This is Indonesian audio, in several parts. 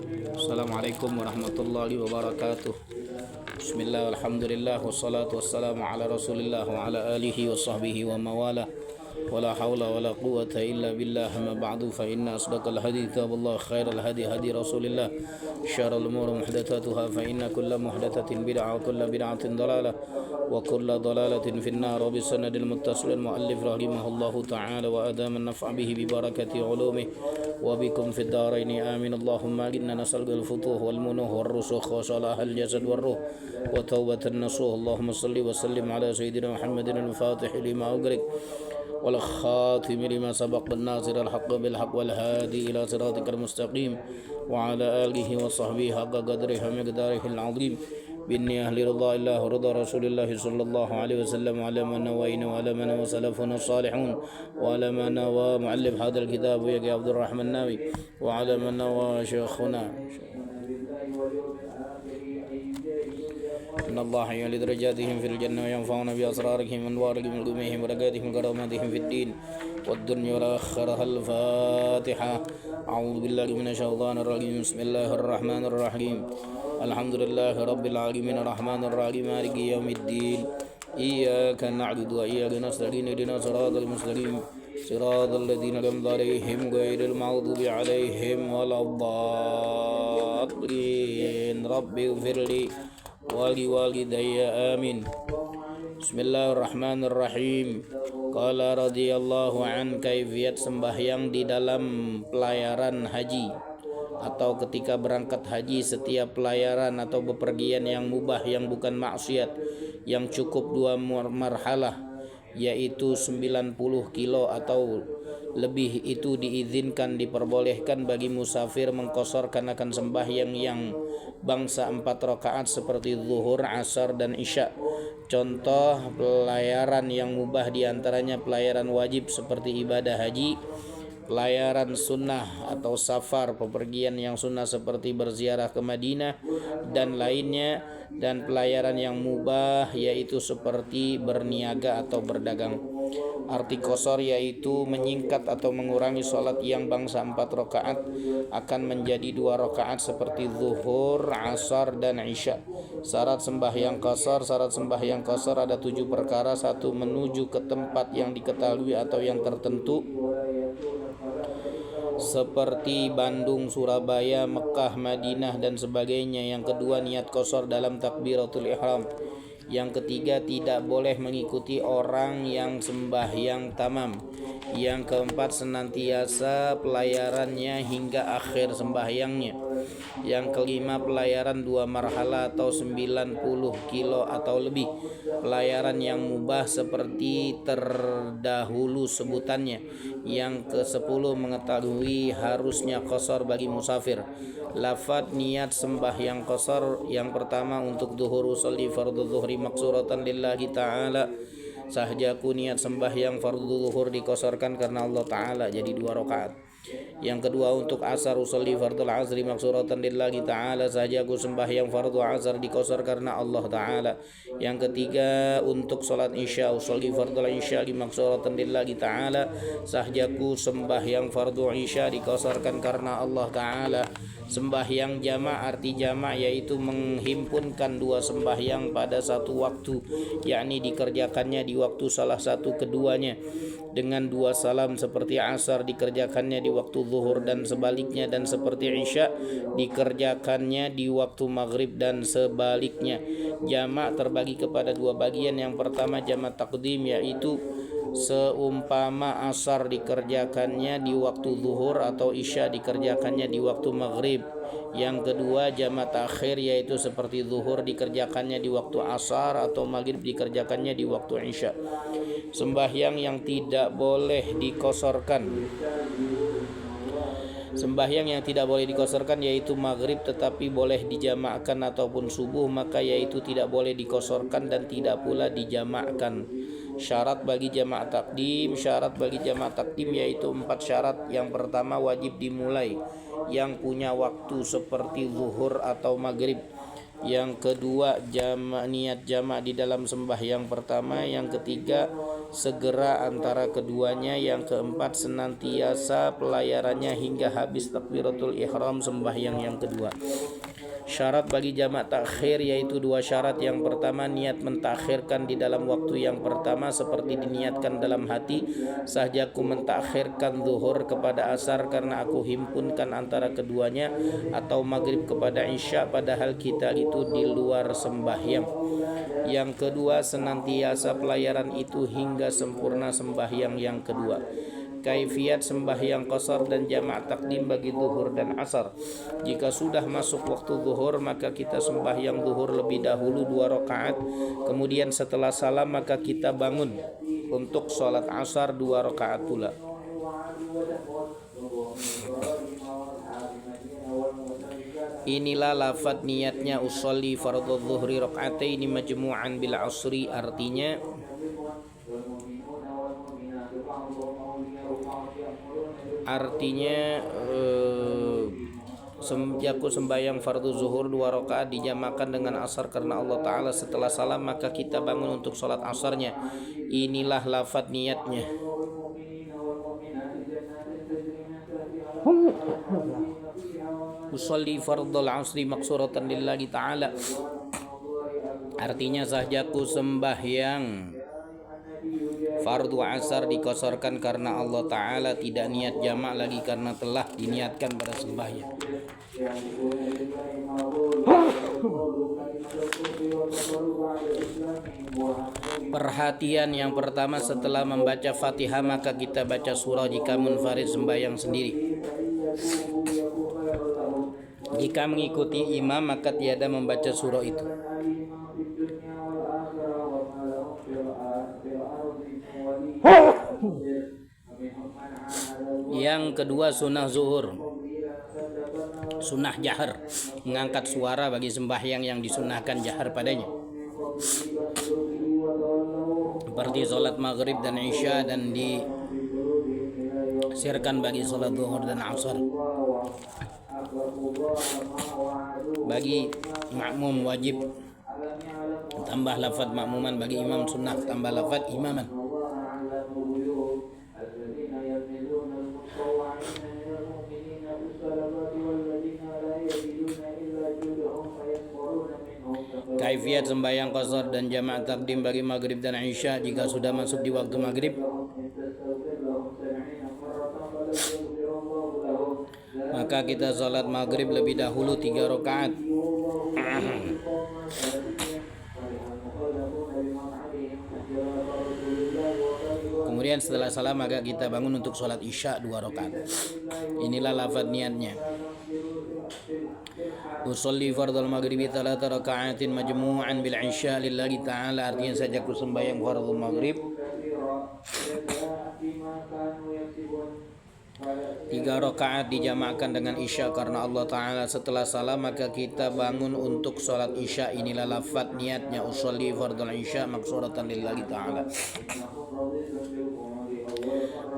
Assalamualaikum warahmatullahi wabarakatuh. Bismillah, alhamdulillah, wassalatu wassalamu ala rasulillah wa ala alihi wa sahbihi wa mawala. Wala hawla wala quwata illa billah, ma ba'du, fa inna asdaqal hadi kitabullah, khairal hadi hadi rasulillah, syarrul umur muhdatsatuha, fa inna kulla muhdatsatin bid'ah wa kulla bid'atin dalalah wa kulla dalalatin finnar. Wa bisanadil muttasil muallif rahimahullahu ta'ala wa adama an-naf'a bihi bi barakati ulumih wa bikum fid darain amin. Allahumma inna nas'aluka al-futuh wal munuh wal rusukh wa salah al-jasad wal ruh wa taubatan nasuh. Allahumma salli wa sallim ala sayyidina Muhammadin al-fatih lima ughliq wal khatim lima sabaq bin nasir al-haqq bil haqq wal hadi ila siratikal mustaqim wa ala alihi wa sahbihi haqqa qadrihi wa miqdarihi al-azim. بإني أهل رضا الله ورضا رسول الله صلى الله عليه وسلم على من نوينا وعلى من نوى سلفنا الصالحون وعلى من نوى مؤلف هذا الكتاب يا عبد الرحمن الناوي وعلى من نوى شيخنا إن الله يعلي درجاتهم في الجنة وينفعنا بأسرارهم وأنوارهم وعلومهم وبركاتهم وكراماتهم في الدين والدنيا والآخرة. الفاتحة. أعوذ بالله من الشيطان الرجيم. بسم الله الرحمن الرحيم. الحمد لله رب العالمين الرحمن الرحيم مالك يوم الدين. إياك نعبد وإياك نستعين اهدنا الصراط المستقيم صراط الذين أنعمت عليهم غير المغضوب عليهم ولا الضالين. رب اغفر لي ولوالدي آمين. Bismillahirrahmanirrahim. Qala radhiyallahu an, kaifiyat sembahyang di dalam pelayaran haji atau ketika berangkat haji. Setiap pelayaran atau bepergian yang mubah, yang bukan maksiat, yang cukup 2 marhalah, yaitu 90 kilo atau lebih, itu diizinkan, diperbolehkan bagi musafir mengqasarkan akan sembahyang yang bangsa 4 rakaat seperti zuhur, asar, dan isya. Contoh pelayaran yang mubah diantaranya pelayaran wajib seperti ibadah haji, pelayaran sunnah atau safar, pepergian yang sunnah seperti berziarah ke Madinah dan lainnya, dan pelayaran yang mubah yaitu seperti berniaga atau berdagang. Arti qasar yaitu menyingkat atau mengurangi sholat yang bangsa 4 rakaat akan menjadi 2 rakaat seperti zuhur, asar, dan isya. Syarat sembahyang qasar ada 7 perkara. 1. Menuju ke tempat yang diketahui atau yang tertentu seperti Bandung, Surabaya, Mekah, Madinah, dan sebagainya. Yang kedua, niat qasar dalam takbiratul ihram. Yang ketiga, tidak boleh mengikuti orang yang sembahyang tamam. Yang keempat, senantiasa pelayarannya hingga akhir sembahyangnya. Yang kelima, pelayaran 2 marhala atau 90 kilo atau lebih. Pelayaran yang mubah seperti terdahulu sebutannya. Yang ke-10, mengetahui harusnya qasar bagi musafir. Lafaz niat sembahyang qasar. Yang pertama, untuk zuhur, usolli fardhu zuhri maksuratan lillahi ta'ala. Sahjaku niat sembahyang fardhu zuhur diqasarkan karena Allah Ta'ala, jadi 2 rakaat. Yang kedua, untuk asar, usolli fardhu asri maksuratan lillahi ta'ala. Sahjaku sembahyang fardhu asar diqasar karena Allah Ta'ala. Yang ketiga, untuk salat isya, usolli fardhu isya maksuratan lillahi ta'ala. Sahjaku sembahyang fardhu isya diqasarkan karena Allah Ta'ala. Sembahyang jama', arti jama' yaitu menghimpunkan 2 sembahyang pada satu waktu, yakni dikerjakannya di waktu salah satu keduanya dengan 2 salam, seperti asar dikerjakannya di waktu zuhur dan sebaliknya, dan seperti isya dikerjakannya di waktu maghrib dan sebaliknya. Jama' terbagi kepada 2 bagian. Yang pertama, jama' takdim, yaitu seumpama asar dikerjakannya di waktu zuhur atau isya dikerjakannya di waktu maghrib. Yang kedua, jama' takhir, yaitu seperti zuhur dikerjakannya di waktu asar atau maghrib dikerjakannya di waktu isya. Sembahyang yang tidak boleh diqasarkan. Sembahyang yang tidak boleh diqasarkan yaitu maghrib, tetapi boleh dijamakkan, ataupun subuh, maka yaitu tidak boleh diqasarkan dan tidak pula dijamakkan. Syarat bagi jama' takdim. Syarat bagi jama' takdim yaitu 4 syarat. Yang pertama, wajib dimulai yang punya waktu seperti zuhur atau maghrib. Yang kedua, niat jama' di dalam sembahyang pertama. Yang ketiga, segera antara keduanya. Yang keempat, senantiasa pelayarannya hingga habis takbiratul ihram sembahyang yang kedua. Syarat bagi jamak takhir yaitu 2 syarat. Yang pertama, niat mentakhirkan di dalam waktu yang pertama seperti diniatkan dalam hati, sahajaku mentakhirkan zuhur kepada asar karena aku himpunkan antara keduanya, atau maghrib kepada isya padahal kita itu di luar sembahyang. Yang kedua, senantiasa pelayaran itu hingga sempurna sembahyang yang kedua. Kaifiat sembahyang qasar dan jamak takdim bagi zuhur dan asar. Jika sudah masuk waktu zuhur, maka kita sembahyang zuhur lebih dahulu 2 rakaat. Kemudian setelah salam maka kita bangun untuk sholat asar 2 rakaat pula. Inilah lafadz niatnya usolli fardhu zuhri raka'ataini majmu'an bil asri. Artinya aku sembahyang fardu zuhur 2 rakaat dijamakan dengan asar karena Allah Ta'ala setelah salam maka kita bangun untuk sholat asarnya. Inilah lafadz niatnya. Usolli fardhal asri maksuratan lillahi ta'ala, artinya sahajaku sembahyang fardu asar dikosorkan karena Allah Ta'ala, tidak niat jamak lagi karena telah diniatkan pada sembahyang. Perhatian yang pertama, setelah membaca Fatihah maka kita baca surah jika munfarid sembahyang sendiri. Jika mengikuti imam maka tiada membaca surah itu. Yang kedua, sunnah zuhur, sunnah jahar, mengangkat suara bagi sembahyang yang disunnahkan jahar padanya, seperti sholat maghrib dan isya, dan disirkan bagi sholat zuhur dan asar. Bagi makmum wajib tambah lafaz makmuman, bagi imam sunnah tambah lafaz imaman. Kaifiat sembahyang qasar dan jamak takdim bagi maghrib dan isya. Jika sudah masuk di waktu maghrib maka kita sholat maghrib lebih dahulu 3 rakaat. Kemudian setelah salam maka kita bangun untuk sholat isya 2 rakaat. Inilah lafaz niatnya. Usolli fardhal maghribi 3 raka'atin majmu'an bil isya lillahi ta'ala, artinya saja aku sembahyang fardhu maghrib 3 rakaat dijamakkan dengan isya karena Allah Ta'ala. Setelah salam maka kita bangun untuk sholat isya. Inilah lafaz niatnya. Usolli fardhal isya maksuratan lillahi ta'ala,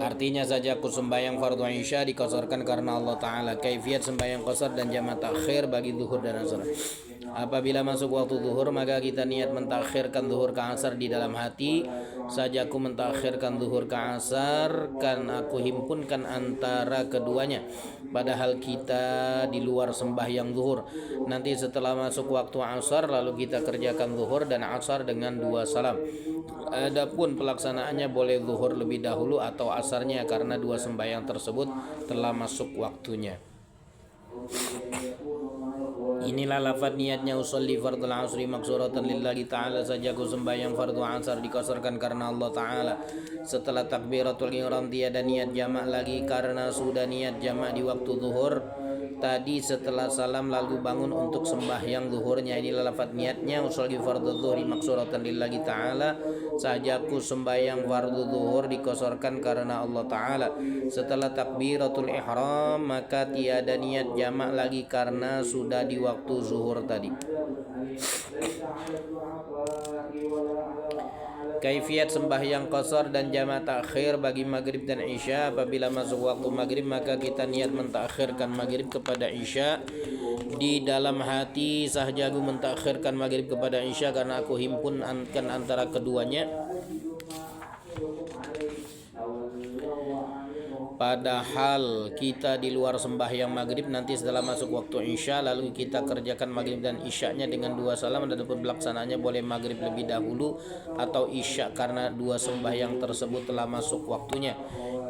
artinya saja aku sembahyang fardhu isya dikosorkan karena Allah Ta'ala. Kaifiat sembahyang qasar dan jamak takhir bagi zuhur dan asar. Apabila masuk waktu zuhur maka kita niat mentakhirkan zuhur ke asar di dalam hati. Sajaku mentakhirkan zuhur ke asar kan aku himpunkan antara keduanya padahal kita di luar sembahyang zuhur. Nanti setelah masuk waktu asar lalu kita kerjakan zuhur dan asar dengan 2 salam. Adapun pelaksanaannya boleh zuhur lebih dahulu atau asarnya karena 2 sembahyang tersebut telah masuk waktunya. Inilah lafaz niatnya. Usolli fardhal asri maksuratan lillahi ta'ala, saja aku sembahyang fardhu asar dikosarkan karena Allah Ta'ala. Setelah takbiratul ihram tiada niat jamak lagi karena sudah niat jamak di waktu zuhur tadi setelah salam lalu bangun untuk sembahyang zuhurnya. Inilah lafaz niatnya. Usolli fardhu zuhri maksuratan lillahi ta'ala, saja aku sembahyang fardhu zuhur dikosarkan karena Allah Ta'ala. Setelah takbiratul ihram maka tiada niat jamak lagi karena sudah di waktu zuhur tadi. Kaifiat sembahyang qasar dan jamak takhir bagi maghrib dan isya. Apabila masuk waktu maghrib maka kita niat mentakhirkan maghrib kepada isya di dalam hati. Sahajaku mentakhirkan maghrib kepada isya karena aku himpunkan antara keduanya. padahal kita di luar sembahyang maghrib nanti setelah masuk waktu isya, lalu kita kerjakan maghrib dan isyanya dengan 2 salam, dan pun pelaksanaannya boleh maghrib lebih dahulu atau isya karena 2 sembahyang tersebut telah masuk waktunya.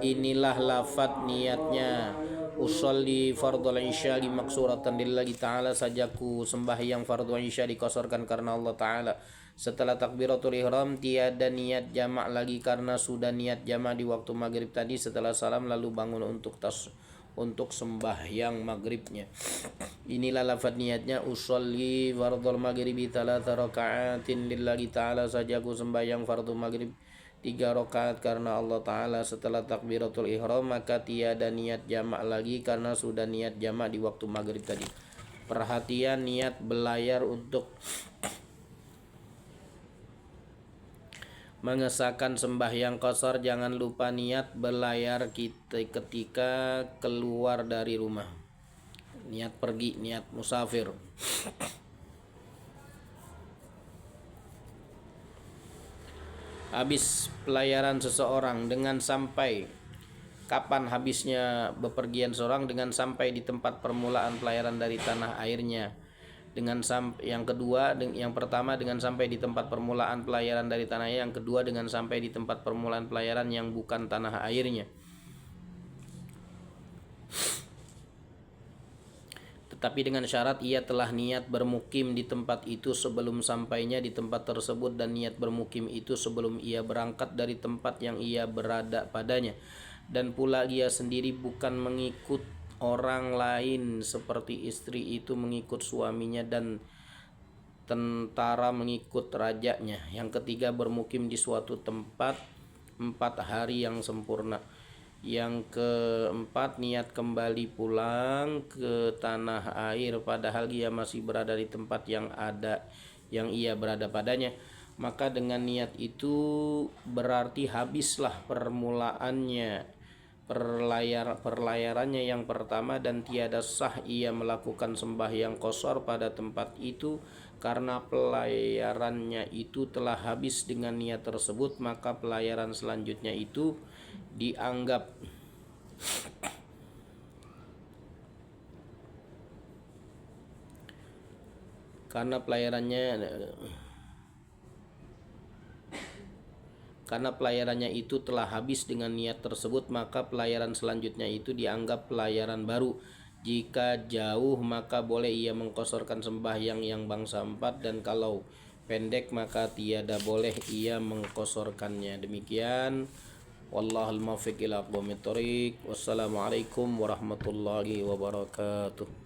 Inilah lafadz niatnya. Usolli fardhu isya li maksuratan lillahi ta'ala, sajaku sembahyang fardhu isya dikosorkan karena Allah Ta'ala. Setelah takbiratul ihram tiada niat jamak lagi karena sudah niat jamak di waktu maghrib tadi setelah salam lalu bangun untuk sembahyang maghribnya. Inilah lafaz niatnya. Usolli fardhu maghribi 3 raka'atin lillahi ta'ala, sajaku sembahyang fardhu maghrib 3 rakaat karena Allah Ta'ala. Setelah takbiratul ihram maka tiada niat jamak lagi karena sudah niat jamak di waktu maghrib tadi. Perhatian, niat belayar untuk mengesahkan sembahyang qashar. Jangan lupa niat belayar kita ketika keluar dari rumah, niat pergi, niat musafir. Habis pelayaran seseorang dengan sampai, kapan habisnya bepergian seorang? Dengan sampai di tempat permulaan pelayaran dari tanah airnya. Yang kedua, yang pertama dengan sampai di tempat permulaan pelayaran dari tanah air, yang kedua dengan sampai di tempat permulaan pelayaran yang bukan tanah airnya. Tetapi dengan syarat ia telah niat bermukim di tempat itu sebelum sampainya di tempat tersebut, dan niat bermukim itu sebelum ia berangkat dari tempat yang ia berada padanya. Dan pula ia sendiri bukan mengikut orang lain seperti istri itu mengikut suaminya dan tentara mengikut rajanya. Yang ketiga, bermukim di suatu tempat 4 hari yang sempurna. Yang keempat, niat kembali pulang ke tanah air padahal ia masih berada di tempat yang ia berada padanya. Maka dengan niat itu berarti habislah perlayarannya yang pertama, dan tiada sah ia melakukan sembahyang qashar pada tempat itu karena pelayarannya itu telah habis dengan niat tersebut. Maka pelayaran selanjutnya itu dianggap karena pelayarannya itu telah habis dengan niat tersebut, maka pelayaran selanjutnya itu dianggap pelayaran baru. Jika jauh maka boleh ia mengqasharkan sembahyang yang bangsa 4, dan kalau pendek maka tiada boleh ia mengqasharkannya. Demikian, wallahul muwaffiq ila aqwamit thoriq. Wassalamualaikum warahmatullahi wabarakatuh.